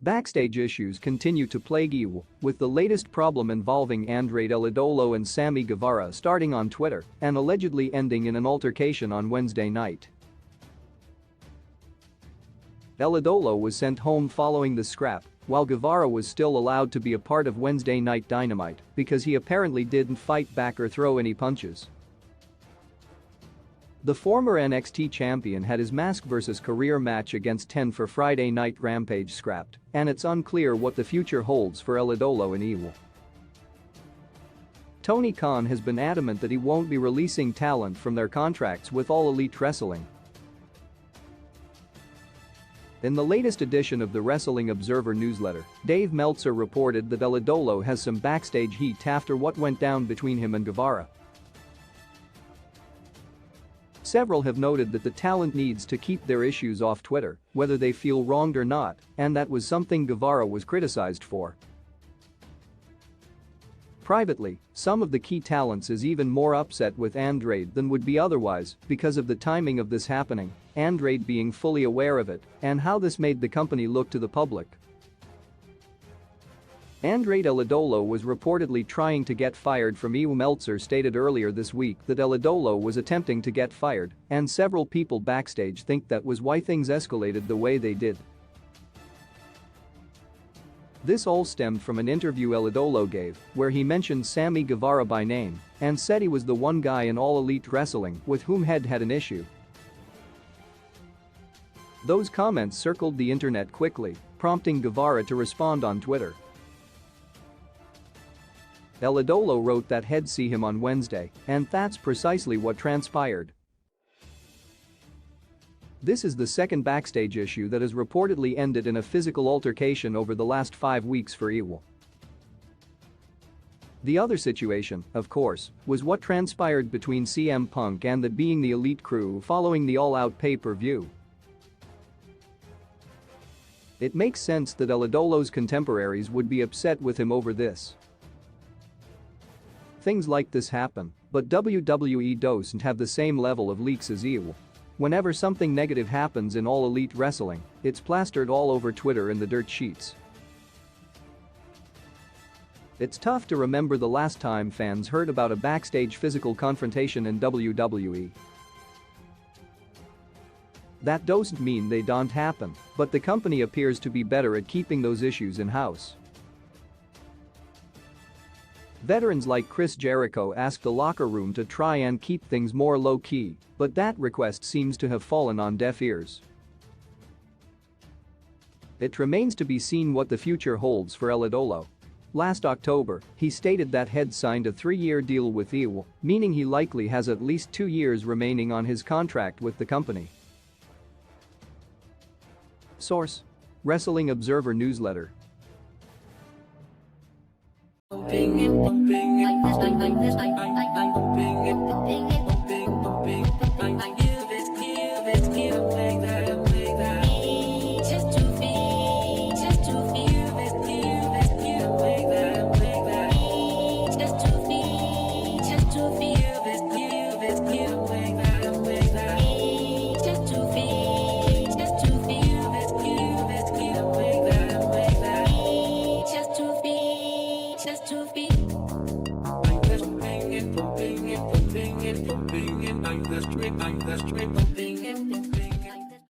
Backstage issues continue to plague AEW, with the latest problem involving Andrade El Idolo and Sammy Guevara starting on Twitter and allegedly ending in an altercation on Wednesday night. El Idolo was sent home following the scrap, while Guevara was still allowed to be a part of Wednesday Night Dynamite because he apparently didn't fight back or throw any punches. The former NXT champion had his mask vs. career match against 10 for Friday Night Rampage scrapped, and it's unclear what the future holds for El Idolo in AEW. Tony Khan has been adamant that he won't be releasing talent from their contracts with All Elite Wrestling. In the latest edition of the Wrestling Observer newsletter, Dave Meltzer reported that El Idolo has some backstage heat after what went down between him and Guevara. Several have noted that the talent needs to keep their issues off Twitter, whether they feel wronged or not, and that was something Guevara was criticized for. Privately, some of the key talents is even more upset with Andrade than would be otherwise because of the timing of this happening, Andrade being fully aware of it, and how this made the company look to the public. Andrade El Idolo was reportedly trying to get fired from AEW. Meltzer stated earlier this week that El Idolo was attempting to get fired, and several people backstage think that was why things escalated the way they did. This all stemmed from an interview El Idolo gave, where he mentioned Sammy Guevara by name and said he was the one guy in All Elite Wrestling with whom he'd had an issue. Those comments circled the internet quickly, prompting Guevara to respond on Twitter. El Idolo wrote that he'd see him on Wednesday, and that's precisely what transpired. This is the second backstage issue that has reportedly ended in a physical altercation over the last 5 weeks for AEW. The other situation, of course, was what transpired between CM Punk and the Being the Elite crew following the All Out pay-per-view. It makes sense that El Idolo's contemporaries would be upset with him over this. Things like this happen, but WWE doesn't have the same level of leaks as AEW. Whenever something negative happens in All Elite Wrestling, it's plastered all over Twitter in the dirt sheets. It's tough to remember the last time fans heard about a backstage physical confrontation in WWE. That doesn't mean they don't happen, but the company appears to be better at keeping those issues in-house. Veterans like Chris Jericho asked the locker room to try and keep things more low-key, but that request seems to have fallen on deaf ears. It remains to be seen what the future holds for El Idolo. Last October, he stated that he'd signed a 3-year deal with AEW, meaning he likely has at least 2 years remaining on his contract with the company. Source: Wrestling Observer Newsletter. I'm the strip,